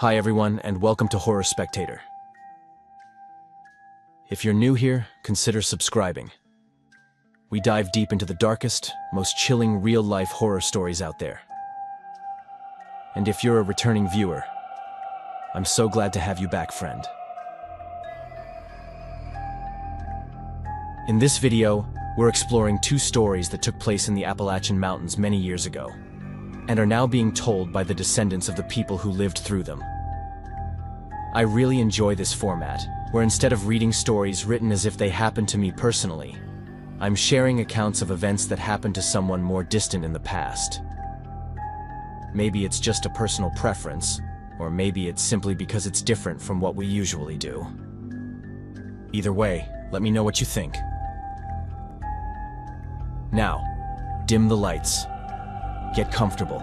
Hi everyone, and welcome to Horror Spectator. If you're new here, consider subscribing. We dive deep into the darkest, most chilling real-life horror stories out there. And if you're a returning viewer, I'm so glad to have you back, friend. In this video, we're exploring two stories that took place in the Appalachian Mountains many years ago, and are now being told by the descendants of the people who lived through them. I really enjoy this format, where instead of reading stories written as if they happened to me personally, I'm sharing accounts of events that happened to someone more distant in the past. Maybe it's just a personal preference, or maybe it's simply because it's different from what we usually do. Either way, let me know what you think. Now, dim the lights, get comfortable,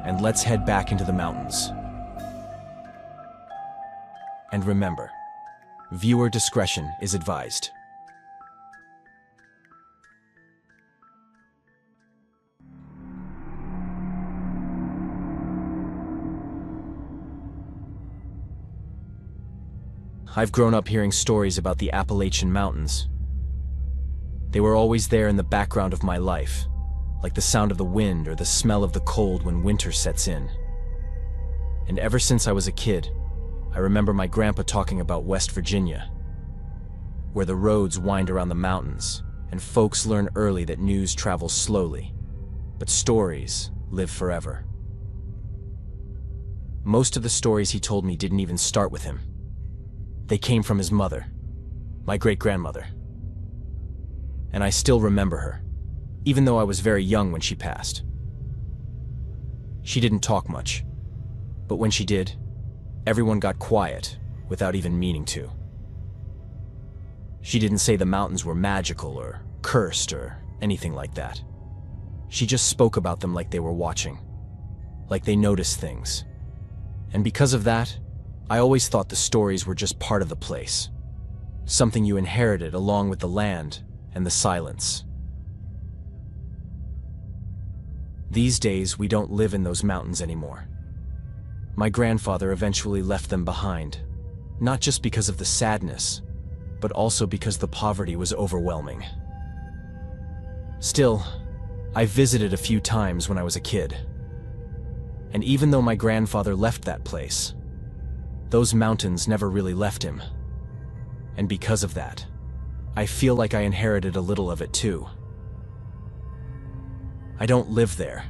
and let's head back into the mountains. And remember, viewer discretion is advised. I've grown up hearing stories about the Appalachian Mountains. They were always there in the background of my life, like the sound of the wind or the smell of the cold when winter sets in. And ever since I was a kid, I remember my grandpa talking about West Virginia, where the roads wind around the mountains, and folks learn early that news travels slowly, but stories live forever. Most of the stories he told me didn't even start with him. They came from his mother, my great-grandmother. And I still remember her, even though I was very young when she passed. She didn't talk much, but when she did, everyone got quiet without even meaning to. She didn't say the mountains were magical or cursed or anything like that. She just spoke about them like they were watching, like they noticed things. And because of that, I always thought the stories were just part of the place, something you inherited along with the land and the silence. These days, we don't live in those mountains anymore. My grandfather eventually left them behind, not just because of the sadness, but also because the poverty was overwhelming. Still, I visited a few times when I was a kid. And even though my grandfather left that place, those mountains never really left him. And because of that, I feel like I inherited a little of it too. I don't live there,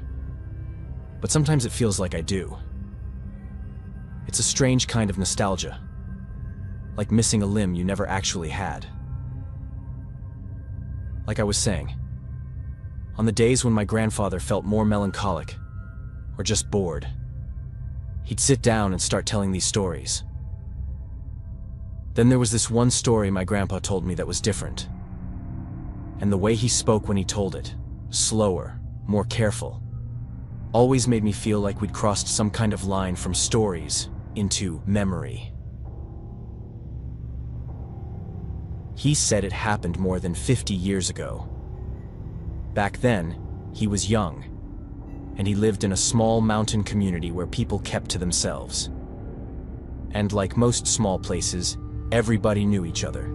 but sometimes it feels like I do. It's a strange kind of nostalgia, like missing a limb you never actually had. Like I was saying, on the days when my grandfather felt more melancholic or just bored, he'd sit down and start telling these stories. Then there was this one story my grandpa told me that was different. And the way he spoke when he told it, slower, more careful, always made me feel like we'd crossed some kind of line from stories into memory. He said it happened more than 50 years ago. Back then, he was young, and he lived in a small mountain community where people kept to themselves. And like most small places, everybody knew each other.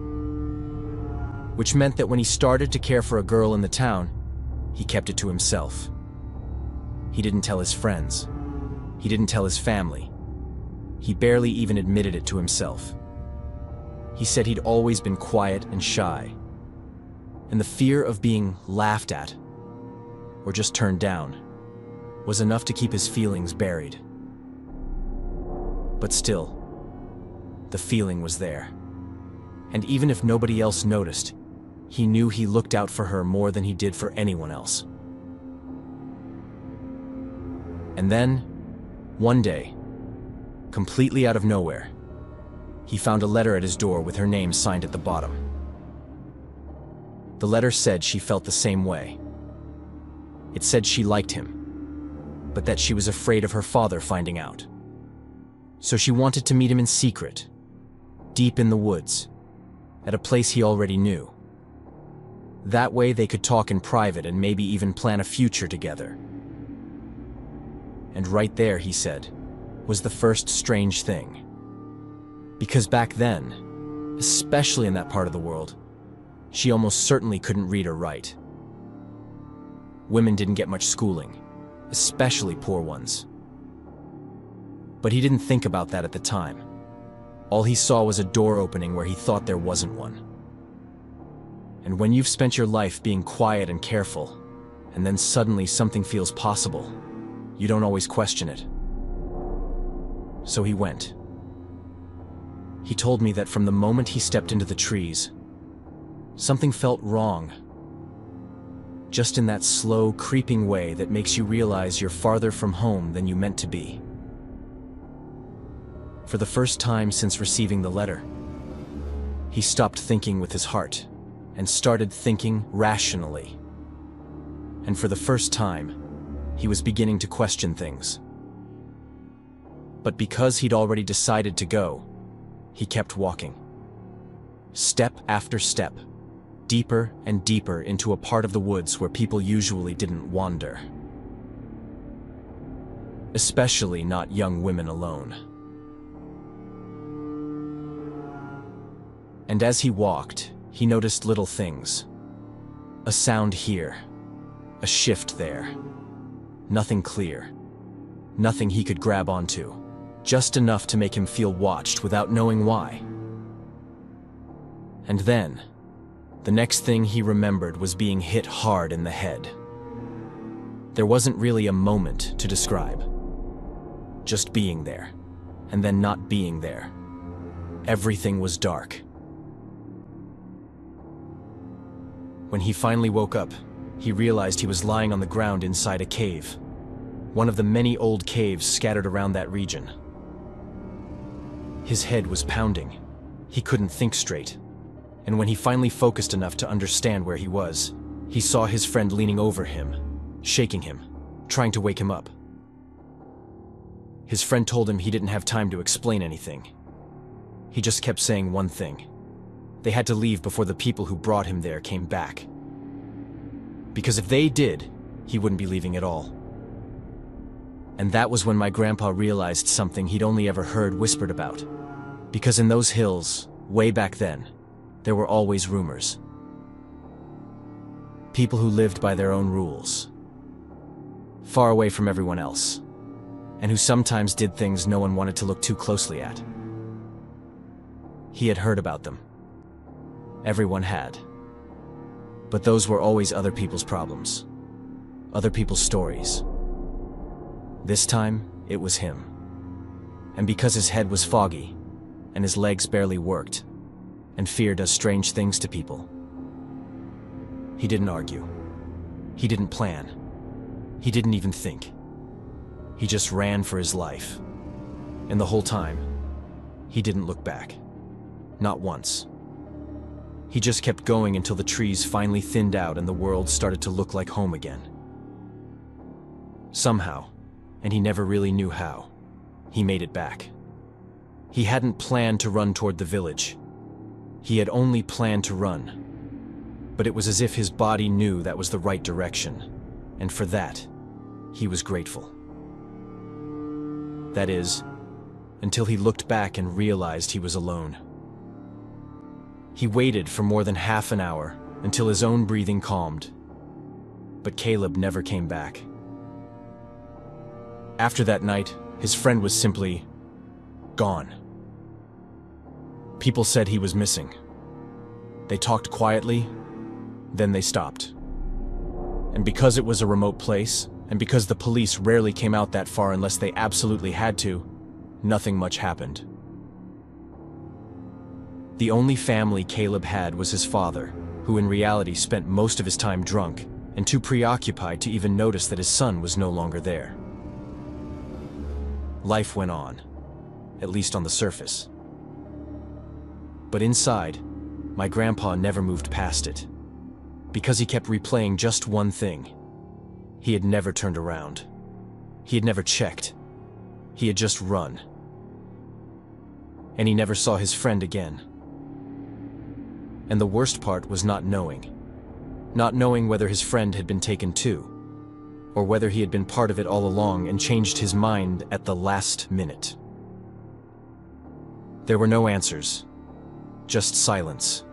Which meant that when he started to care for a girl in the town, he kept it to himself. He didn't tell his friends. He didn't tell his family. He barely even admitted it to himself. He said he'd always been quiet and shy, and the fear of being laughed at or just turned down was enough to keep his feelings buried. But still, the feeling was there. And even if nobody else noticed, he knew he looked out for her more than he did for anyone else. And then, one day, completely out of nowhere, he found a letter at his door with her name signed at the bottom. The letter said she felt the same way. It said she liked him, but that she was afraid of her father finding out. So she wanted to meet him in secret, deep in the woods, at a place he already knew. That way they could talk in private and maybe even plan a future together. And right there, he said, was the first strange thing. Because back then, especially in that part of the world, she almost certainly couldn't read or write. Women didn't get much schooling, especially poor ones. But he didn't think about that at the time. All he saw was a door opening where he thought there wasn't one. And when you've spent your life being quiet and careful, and then suddenly something feels possible, you don't always question it. So he went. He told me that from the moment he stepped into the trees, something felt wrong. Just in that slow, creeping way that makes you realize you're farther from home than you meant to be. For the first time since receiving the letter, he stopped thinking with his heart and started thinking rationally. And for the first time, he was beginning to question things. But because he'd already decided to go, he kept walking. Step after step, deeper and deeper into a part of the woods where people usually didn't wander. Especially not young women alone. And as he walked, he noticed little things. A sound here, a shift there. Nothing clear, nothing he could grab onto, just enough to make him feel watched without knowing why. And then, the next thing he remembered was being hit hard in the head. There wasn't really a moment to describe. Just being there, and then not being there. Everything was dark. When he finally woke up, he realized he was lying on the ground inside a cave, one of the many old caves scattered around that region. His head was pounding. He couldn't think straight. And when he finally focused enough to understand where he was, he saw his friend leaning over him, shaking him, trying to wake him up. His friend told him he didn't have time to explain anything. He just kept saying one thing. They had to leave before the people who brought him there came back. Because if they did, he wouldn't be leaving at all. And that was when my grandpa realized something he'd only ever heard whispered about. Because in those hills, way back then, there were always rumors. People who lived by their own rules. Far away from everyone else. And who sometimes did things no one wanted to look too closely at. He had heard about them. Everyone had. But those were always other people's problems. Other people's stories. This time, it was him. And because his head was foggy, and his legs barely worked, and fear does strange things to people, he didn't argue. He didn't plan. He didn't even think. He just ran for his life. And the whole time, he didn't look back. Not once. He just kept going until the trees finally thinned out and the world started to look like home again. Somehow, and he never really knew how, he made it back. He hadn't planned to run toward the village. He had only planned to run. But it was as if his body knew that was the right direction, and for that, he was grateful. That is, until he looked back and realized he was alone. He waited for more than half an hour until his own breathing calmed, but Caleb never came back. After that night, his friend was simply gone. People said he was missing. They talked quietly, then they stopped. And because it was a remote place, and because the police rarely came out that far unless they absolutely had to, nothing much happened. The only family Caleb had was his father, who in reality spent most of his time drunk and too preoccupied to even notice that his son was no longer there. Life went on, at least on the surface. But inside, my grandpa never moved past it, because he kept replaying just one thing. He had never turned around. He had never checked. He had just run. And he never saw his friend again. And the worst part was not knowing. Not knowing whether his friend had been taken too. or whether he had been part of it all along and changed his mind at the last minute. There were no answers, just silence.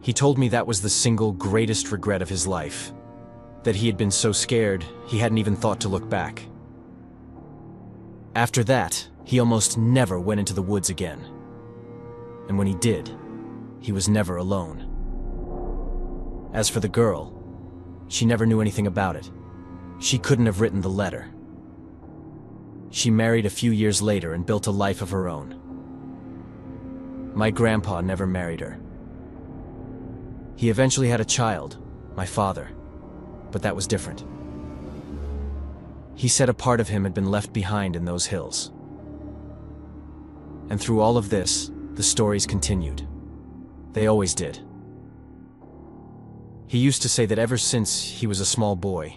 He told me that was the single greatest regret of his life, that he had been so scared he hadn't even thought to look back. After that, he almost never went into the woods again. And when he did, he was never alone. As for the girl, she never knew anything about it. She couldn't have written the letter. She married a few years later and built a life of her own. My grandpa never married her. He eventually had a child, my father, but that was different. He said a part of him had been left behind in those hills. And through all of this, the stories continued. They always did. He used to say that ever since he was a small boy,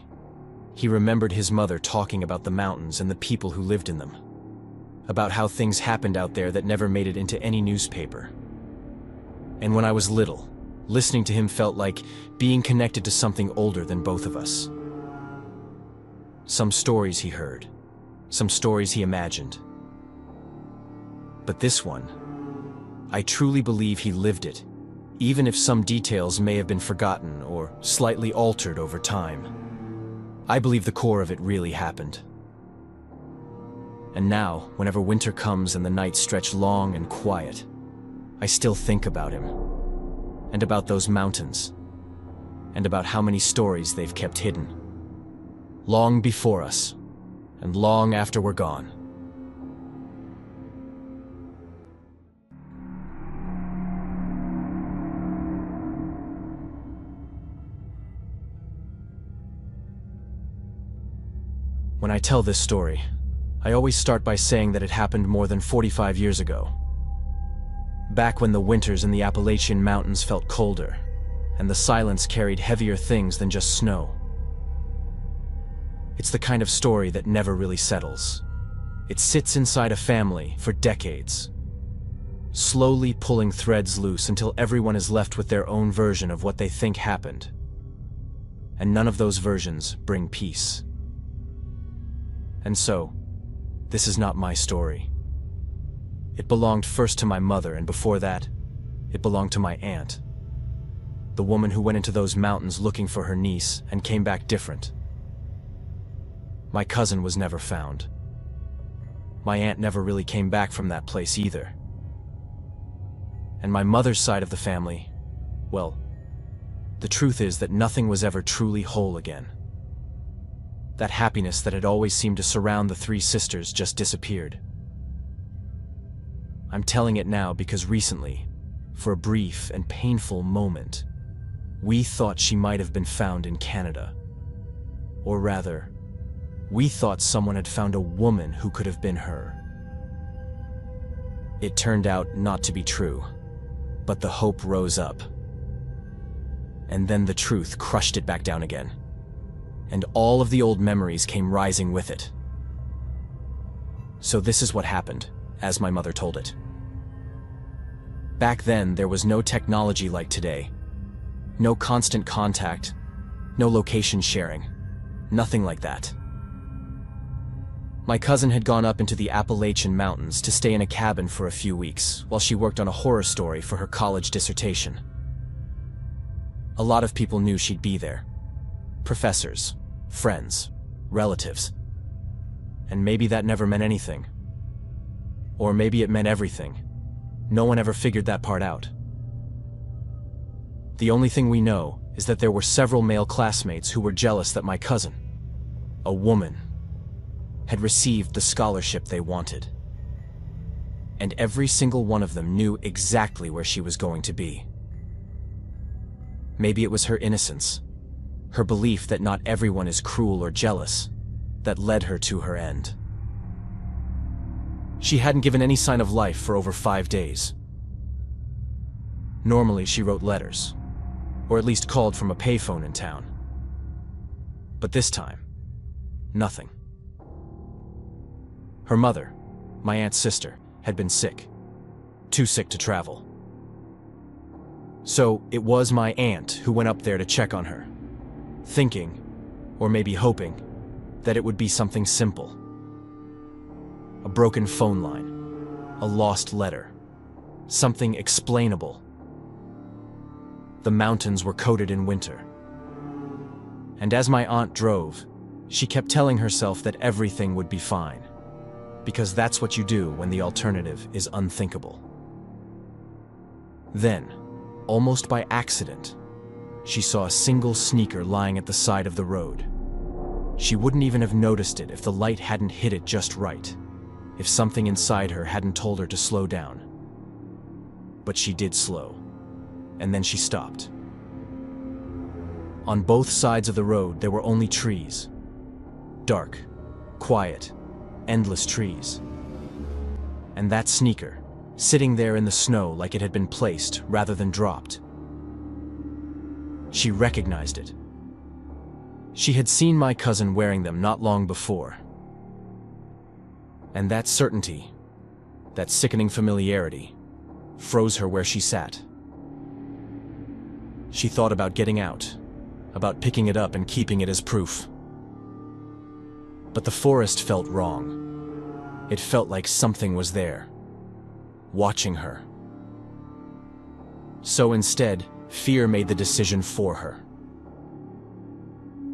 he remembered his mother talking about the mountains and the people who lived in them, about how things happened out there that never made it into any newspaper. And when I was little, listening to him felt like being connected to something older than both of us. Some stories he heard, some stories he imagined. But this one, I truly believe he lived it, even if some details may have been forgotten or slightly altered over time. I believe the core of it really happened. And now, whenever winter comes and the nights stretch long and quiet, I still think about him, and about those mountains, and about how many stories they've kept hidden, long before us, and long after we're gone. When I tell this story, I always start by saying that it happened more than 45 years ago. Back when the winters in the Appalachian mountains felt colder, and the silence carried heavier things than just snow. It's the kind of story that never really settles. It sits inside a family for decades, slowly pulling threads loose until everyone is left with their own version of what they think happened. And none of those versions bring peace. And so, this is not my story. It belonged first to my mother, and before that, it belonged to my aunt. The woman who went into those mountains looking for her niece and came back different. My cousin was never found. My aunt never really came back from that place either. And my mother's side of the family, well, the truth is that nothing was ever truly whole again. That happiness that had always seemed to surround the three sisters just disappeared. I'm telling it now because recently, for a brief and painful moment, we thought she might have been found in Canada. Or rather, we thought someone had found a woman who could have been her. It turned out not to be true, but the hope rose up. And then the truth crushed it back down again. And all of the old memories came rising with it. So this is what happened, as my mother told it. Back then, there was no technology like today. No constant contact, no location sharing, nothing like that. My cousin had gone up into the Appalachian mountains to stay in a cabin for a few weeks while she worked on a horror story for her college dissertation. A lot of people knew she'd be there. Professors, friends, relatives. And maybe that never meant anything. Or maybe it meant everything. No one ever figured that part out. The only thing we know is that there were several male classmates who were jealous that my cousin, a woman, had received the scholarship they wanted. And every single one of them knew exactly where she was going to be. Maybe it was her innocence, her belief that not everyone is cruel or jealous, that led her to her end. She hadn't given any sign of life for over 5 days. Normally she wrote letters, or at least called from a payphone in town. But this time, nothing. Her mother, my aunt's sister, had been sick, too sick to travel. So it was my aunt who went up there to check on her, thinking, or maybe hoping, that it would be something simple. A broken phone line, a lost letter, something explainable. The mountains were coated in winter. And as my aunt drove, she kept telling herself that everything would be fine, because that's what you do when the alternative is unthinkable. Then, almost by accident, she saw a single sneaker lying at the side of the road. She wouldn't even have noticed it if the light hadn't hit it just right, if something inside her hadn't told her to slow down. But she did slow, and then she stopped. On both sides of the road there were only trees. Dark, quiet, endless trees. And that sneaker, sitting there in the snow like it had been placed rather than dropped. She recognized it. She had seen my cousin wearing them not long before. And that certainty, that sickening familiarity, froze her where she sat. She thought about getting out, about picking it up and keeping it as proof. But the forest felt wrong. It felt like something was there, watching her. So instead, fear made the decision for her.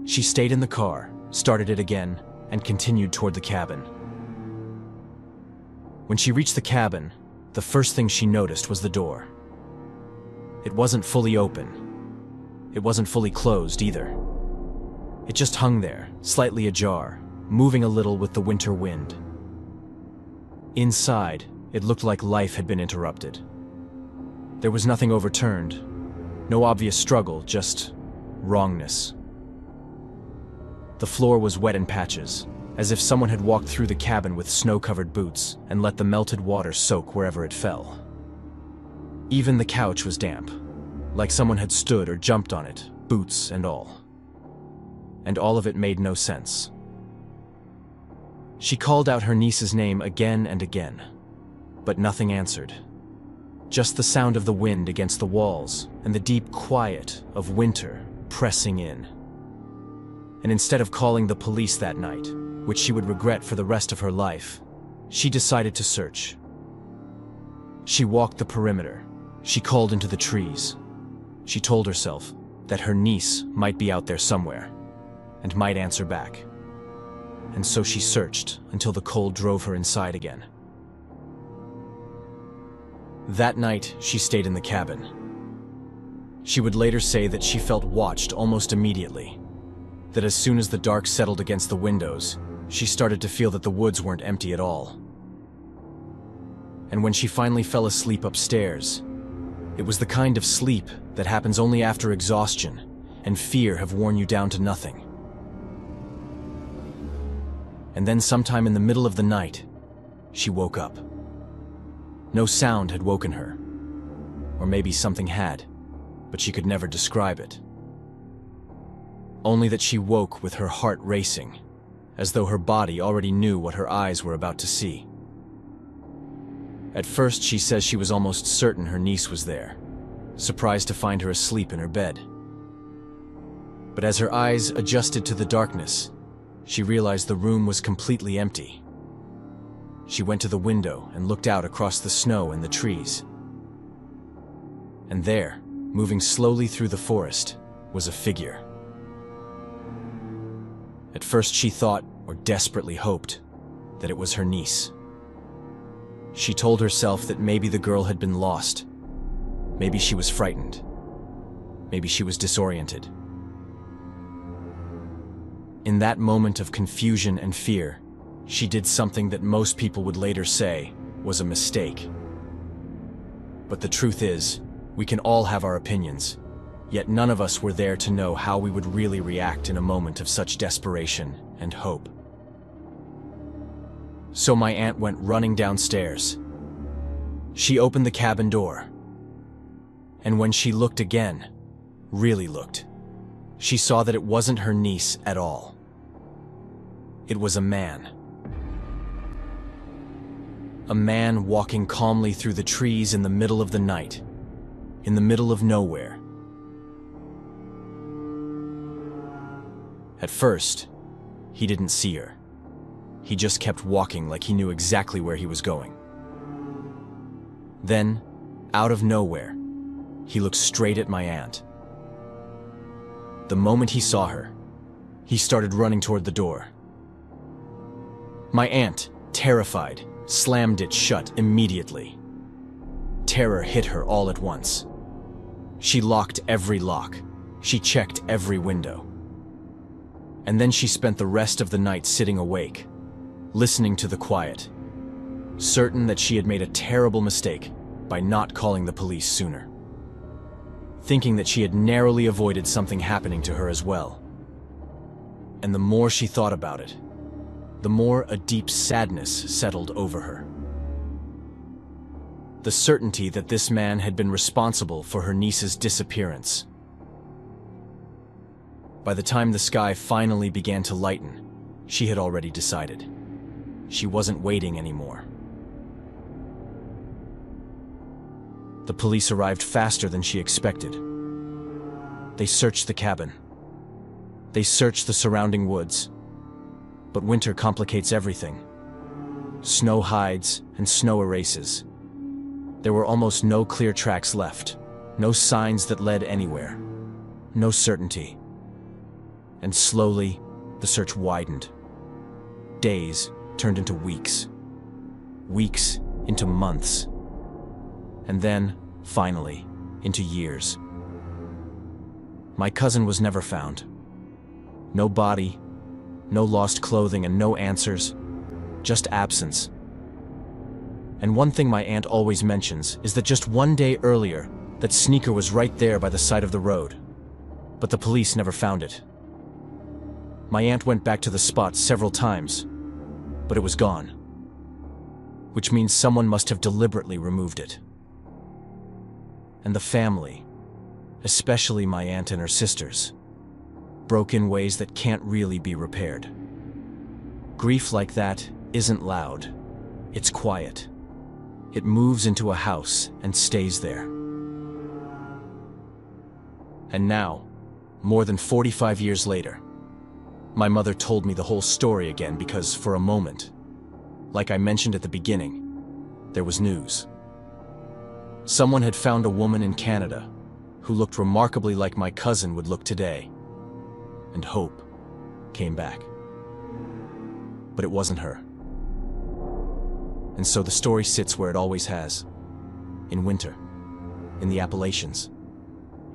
She stayed in the car, started it again, and continued toward the cabin. When she reached the cabin, the first thing she noticed was the door. It wasn't fully open. It wasn't fully closed either. It just hung there, slightly ajar, moving a little with the winter wind. Inside, it looked like life had been interrupted. There was nothing overturned, no obvious struggle, just wrongness. The floor was wet in patches, as if someone had walked through the cabin with snow-covered boots and let the melted water soak wherever it fell. Even the couch was damp, like someone had stood or jumped on it, boots and all. And all of it made no sense. She called out her niece's name again and again, but nothing answered. Just the sound of the wind against the walls and the deep quiet of winter pressing in. And instead of calling the police that night, which she would regret for the rest of her life, she decided to search. She walked the perimeter. She called into the trees. She told herself that her niece might be out there somewhere and might answer back. And so she searched until the cold drove her inside again. That night, she stayed in the cabin. She would later say that she felt watched almost immediately, that as soon as the dark settled against the windows, she started to feel that the woods weren't empty at all. And when she finally fell asleep upstairs, it was the kind of sleep that happens only after exhaustion and fear have worn you down to nothing. And then sometime in the middle of the night, she woke up. No sound had woken her, or maybe something had, but she could never describe it. Only that she woke with her heart racing, as though her body already knew what her eyes were about to see. At first, she says she was almost certain her niece was there, surprised to find her asleep in her bed. But as her eyes adjusted to the darkness, she realized the room was completely empty. She went to the window and looked out across the snow and the trees. And there, moving slowly through the forest, was a figure. At first she thought, or desperately hoped, that it was her niece. She told herself that maybe the girl had been lost. Maybe she was frightened. Maybe she was disoriented. In that moment of confusion and fear, she did something that most people would later say was a mistake. But the truth is, we can all have our opinions, yet none of us were there to know how we would really react in a moment of such desperation and hope. So my aunt went running downstairs. She opened the cabin door. And when she looked again, really looked, she saw that it wasn't her niece at all. It was a man. A man walking calmly through the trees in the middle of the night, in the middle of nowhere. At first, he didn't see her. He just kept walking like he knew exactly where he was going. Then, out of nowhere, he looked straight at my aunt. The moment he saw her, he started running toward the door. My aunt, terrified, slammed it shut immediately. Terror hit her all at once. She locked every lock. She checked every window. And then she spent the rest of the night sitting awake, listening to the quiet, certain that she had made a terrible mistake by not calling the police sooner, thinking that she had narrowly avoided something happening to her as well. And the more she thought about it, the more a deep sadness settled over her. The certainty that this man had been responsible for her niece's disappearance. By the time the sky finally began to lighten, she had already decided. She wasn't waiting anymore. The police arrived faster than she expected. They searched the cabin. They searched the surrounding woods. But winter complicates everything. Snow hides and snow erases. There were almost no clear tracks left, no signs that led anywhere, no certainty. And slowly, the search widened. Days turned into weeks. Weeks into months. And then, finally, into years. My cousin was never found. No body, no lost clothing, and no answers, just absence. And one thing my aunt always mentions is that just one day earlier, that sneaker was right there by the side of the road. But the police never found it. My aunt went back to the spot several times, but it was gone. Which means someone must have deliberately removed it. And the family, especially my aunt and her sisters, broke in ways that can't really be repaired. Grief like that isn't loud. It's quiet. It moves into a house and stays there. And now, more than 45 years later, my mother told me the whole story again because, for a moment, like I mentioned at the beginning, there was news. Someone had found a woman in Canada who looked remarkably like my cousin would look today, and hope came back. But it wasn't her. And so the story sits where it always has, in winter, in the Appalachians,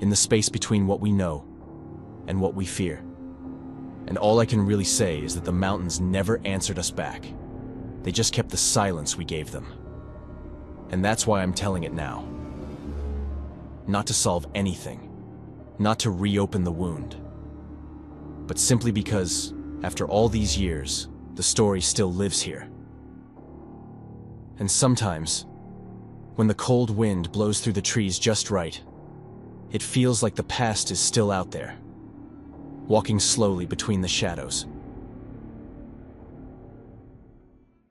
in the space between what we know and what we fear. And all I can really say is that the mountains never answered us back. They just kept the silence we gave them. And that's why I'm telling it now. Not to solve anything, not to reopen the wound, but simply because, after all these years, the story still lives here. And sometimes, when the cold wind blows through the trees just right, it feels like the past is still out there, walking slowly between the shadows.